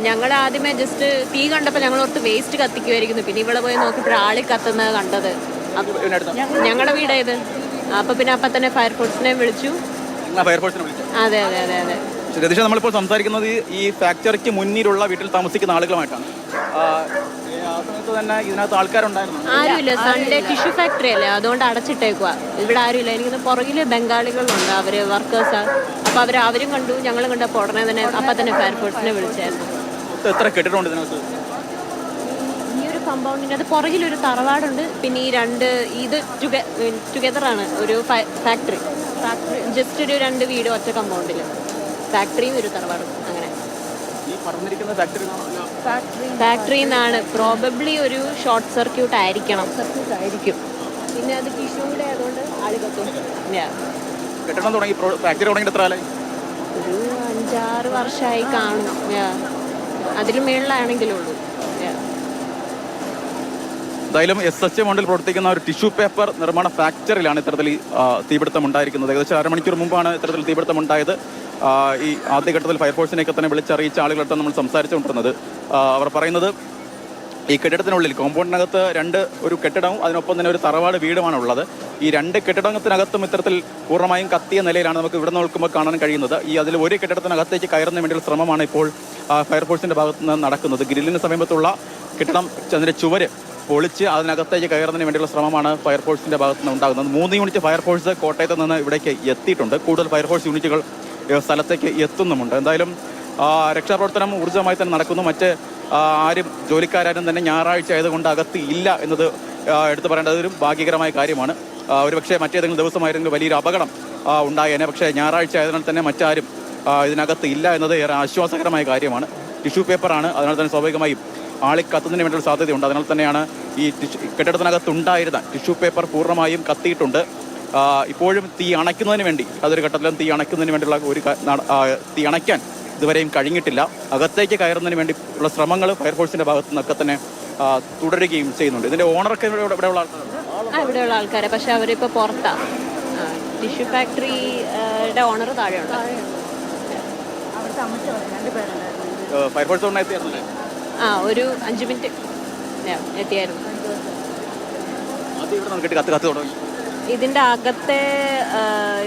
ഞങ്ങൾ ആദ്യമേ ജസ്റ്റ് തീ കണ്ടപ്പോൾ ഞങ്ങൾ ഓർത്ത് വേസ്റ്റ് കത്തിക്കുമായിരിക്കുന്നു. പിന്നെ ഇവിടെ പോയി നോക്കിയപ്പോൾ ആളി കത്തുന്നത് കണ്ടത്. ഞങ്ങളുടെ വീടായത്. അപ്പൊ പിന്നെ അപ്പം തന്നെ ഫയർഫോഴ്സിനെ വിളിച്ചു. അതെ അതെ അതെ അതെ. രതീഷ, നമ്മളിപ്പോൾ സംസാരിക്കുന്നത് ഈ ഫാക്ടറിക്ക് മുന്നിലുള്ള വീട്ടിൽ താമസിക്കുന്ന ആളുകളുമായിട്ടാണ്. ആ സമയത്ത് തന്നെ ഇതിനകത്ത് ആൾക്കാരുണ്ടായിരുന്നു? ആരുമില്ല. സൺഡേ ടിഷ്യൂ ഫാക്ടറി അല്ലേ, അതുകൊണ്ട് അടച്ചിട്ടേക്കുക. ഇവിടെ ആരുമില്ല. എനിക്ക് പുറകില് ബംഗാളികളുണ്ട്, അവര് വർക്കേഴ്സാ. അപ്പൊ അവരും കണ്ടു, ഞങ്ങളും കണ്ടപ്പോൾ ഉടനെ തന്നെ അപ്പം തന്നെ ഫയർഫോഴ്സിനെ വിളിച്ചായിരുന്നു. എത്ര കെട്ടിടമുണ്ട് ഇതിനകത്ത്? ഈ ഒരു കമ്പൗണ്ടിനകത്ത് പുറകിലൊരു തറവാടുണ്ട്. പിന്നെ ഈ രണ്ട് ഇത് ടുഗദറാണ് ഒരു ഫാക്ടറി. ജസ്റ്റ് ഒരു 2 വീട് ഒറ്റ കമ്പൗണ്ടിൽ. ഫാക്ടറിയും ഒരു തറവാടും. അങ്ങനെ ഫാക്ടറി എന്നാണ്. പ്രോബബ്ലി ഒരു ഷോർട്ട് സർക്യൂട്ട് ആയിരിക്കും. പിന്നെ അത് ടിഷ്യൂടെ ആയതുകൊണ്ട് ആളി കത്തും. ഒരു 5-6 വർഷമായി കാണും. അതിന് മേളിലാണെങ്കിലും ഉള്ളൂ. എന്തായാലും SH മണ്ണിൽ പ്രവർത്തിക്കുന്ന ഒരു ടിഷ്യൂ പേപ്പർ നിർമ്മാണ ഫാക്ടറിയിലാണ് ഇത്തരത്തിൽ തീപിടുത്തം ഉണ്ടായിരിക്കുന്നത്. ഏകദേശം 1/2 മണിക്കൂർ മുമ്പാണ് ഇത്തരത്തിൽ തീപിടുത്തം ഉണ്ടായത്. ഈ ആദ്യഘട്ടത്തിൽ ഫയർഫോഴ്സിനെയൊക്കെ തന്നെ വിളിച്ചറിയിച്ച ആളുകളടുത്ത് നമ്മൾ സംസാരിച്ചുകൊണ്ടിരുന്നത്. അവർ പറയുന്നത് ഈ കെട്ടിടത്തിനുള്ളിൽ കോമ്പൗണ്ടിനകത്ത് ഒരു കെട്ടിടവും അതിനൊപ്പം തന്നെ ഒരു തറവാട് വീടുമാണ് ഉള്ളത്. ഈ 2 കെട്ടിടത്തിനകത്തും ഇത്തരത്തിൽ പൂർണ്ണമായും കത്തിയ നിലയിലാണ് നമുക്ക് ഇവിടെ നോക്കുമ്പോൾ കാണാൻ കഴിയുന്നത്. അതിൽ ഒരു കെട്ടിടത്തിനകത്തേക്ക് കയറുന്നതിന് വേണ്ടിയുള്ള ശ്രമമാണ് ഇപ്പോൾ ഫയർഫോഴ്സിൻ്റെ ഭാഗത്ത് നിന്ന് നടക്കുന്നത്. ഗ്രില്ലിന് സമീപത്തുള്ള കെട്ടിടം അതിൻ്റെ ചുവര് പൊളിച്ച് അതിനകത്തേക്ക് കയറുന്നതിന് വേണ്ടിയുള്ള ശ്രമമാണ് ഫയർഫോഴ്സിൻ്റെ ഭാഗത്ത് നിന്ന് ഉണ്ടാകുന്നത്. 3 യൂണിറ്റ് ഫയർഫോഴ്സ് കോട്ടയത്ത് നിന്ന് ഇവിടേക്ക് എത്തിയിട്ടുണ്ട്. കൂടുതൽ ഫയർഫോഴ്സ് യൂണിറ്റുകൾ സ്ഥലത്തേക്ക് എത്തുന്നുമുണ്ട്. എന്തായാലും രക്ഷാപ്രവർത്തനം ഊർജ്ജമായി തന്നെ നടക്കുന്നു. ആരും ജോലിക്കാരും തന്നെ ഞായറാഴ്ച ആയതുകൊണ്ട് അകത്ത് ഇല്ല എന്നത് എടുത്തു പറയേണ്ടത് ഒരു ഭാഗ്യകരമായ കാര്യമാണ്. ഒരുപക്ഷെ മറ്റേതെങ്കിലും ദിവസമായിരുന്നെങ്കിൽ വലിയൊരു അപകടം ഉണ്ടായേനെ. പക്ഷേ ഞായറാഴ്ച ആയതിനാൽ തന്നെ മറ്റാരും ഇതിനകത്ത് ഇല്ല എന്നത് ഏറെ ആശ്വാസകരമായ കാര്യമാണ്. ടിഷ്യൂ പേപ്പറാണ്, അതിനാൽ തന്നെ സ്വാഭാവികമായും ആളി കത്തുന്നതിന് വേണ്ടിയുള്ള സാധ്യതയുണ്ട്. അതിനാൽ തന്നെയാണ് ഈ കെട്ടിടത്തിനകത്തുണ്ടായിരുന്ന ടിഷ്യൂ പേപ്പർ പൂർണ്ണമായും കത്തിയിട്ടുണ്ട്. ഇപ്പോഴും തീ അണയ്ക്കുന്നതിന് വേണ്ടി അതൊരു ഘട്ടത്തിലും തീ അണയ്ക്കുന്നതിന് വേണ്ടിയുള്ള തീ അണയ്ക്കാൻ ഇതുവരെയും കഴിഞ്ഞിട്ടില്ല. അകത്തേക്ക് കയറുന്നതിന് വേണ്ടി ഉള്ള ശ്രമങ്ങൾ ഫയർഫോഴ്സിൻ്റെ ഭാഗത്തു നിന്നൊക്കെ തന്നെ തുടരുകയും ചെയ്യുന്നുണ്ട്. ഇതിൻ്റെ ഓണറൊക്കെ ഇവിടെയുള്ള ഇവിടെയുള്ള ആൾക്കാരെ, പക്ഷെ അവരിപ്പോൾ പുറത്താണ്. ടിഷ്യൂ ഫാക്ടറിയുടെ ഓണർ താഴെയുണ്ട്. ഫയർഫോഴ്സ് എത്തിയായിരുന്നല്ലേ? ഒരു 5 മിനിറ്റ് എത്തിയായിരുന്നു. ഇതിൻ്റെ അകത്തെ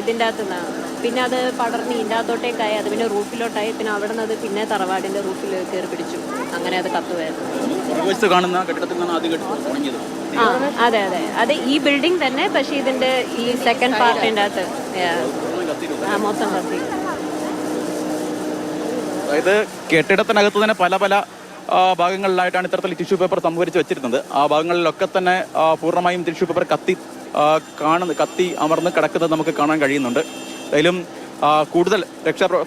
ഇതിൻ്റെ അകത്ത് നിന്നാണ്. പിന്നെ അത് പടർന്ന് ഇതിൻ്റെ അകത്തോട്ടേക്കായി, അത് പിന്നെ റൂഫിലോട്ടായി. പിന്നെ അവിടെ നിന്ന് അത് പിന്നെ തറവാടിൻ്റെ റൂഫിൽ കയറി പിടിച്ചു. അങ്ങനെ അത് കത്തുമായിരുന്നു. അതെ അതെ അതെ, ഈ ബിൽഡിംഗ് തന്നെ. പക്ഷേ ഇതിൻ്റെ ഈ സെക്കൻഡ് പാർട്ടിൻ്റെ അകത്ത് മൊത്തം കത്തി. അതായത് കെട്ടിടത്തിനകത്ത് തന്നെ പല ഭാഗങ്ങളിലായിട്ടാണ് ഇത്തരത്തിൽ ടിഷ്യൂ പേപ്പർ സംഭരിച്ച് വെച്ചിരുന്നത്. ആ ഭാഗങ്ങളിലൊക്കെ തന്നെ പൂർണ്ണമായും ടിഷ്യൂ പേപ്പർ കത്തി അമർന്ന് കിടക്കുന്നത് നമുക്ക് കാണാൻ കഴിയുന്നുണ്ട്. എന്തായാലും കൂടുതൽ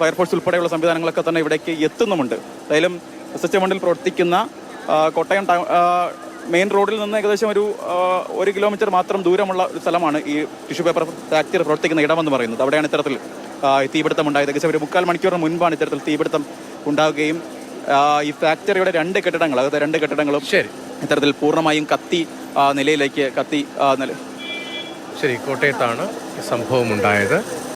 ഫയർഫോഴ്സ് ഉൾപ്പെടെയുള്ള സംവിധാനങ്ങളൊക്കെ തന്നെ ഇവിടേക്ക് എത്തുന്നുമുണ്ട്. എന്തായാലും SH മണ്ണിൽ പ്രവർത്തിക്കുന്ന കോട്ടയം മെയിൻ റോഡിൽ നിന്ന് ഏകദേശം ഒരു 1 കിലോമീറ്റർ മാത്രം ദൂരമുള്ള ഒരു സ്ഥലമാണ് ഈ ടിഷ്യൂ പേപ്പർ ഫാക്ടറി പ്രവർത്തിക്കുന്ന ഇടമെന്ന് പറയുന്നത്. അവിടെയാണ് ഇത്തരത്തിൽ തീപിടുത്തം ഉണ്ടായത്. ഏകദേശം ഒരു 3/4 മണിക്കൂറിന് മുൻപാണ് ഇത്തരത്തിൽ തീപിടുത്തം ഉണ്ടാവുകയും ഈ ഫാക്ടറിയുടെ 2 കെട്ടിടങ്ങൾ, അതായത് 2 കെട്ടിടങ്ങളും ഇത്തരത്തിൽ പൂർണ്ണമായും നിലയിലേക്ക് കത്തി. ശരി, കോട്ടയത്താണ് സംഭവം ഉണ്ടായത്.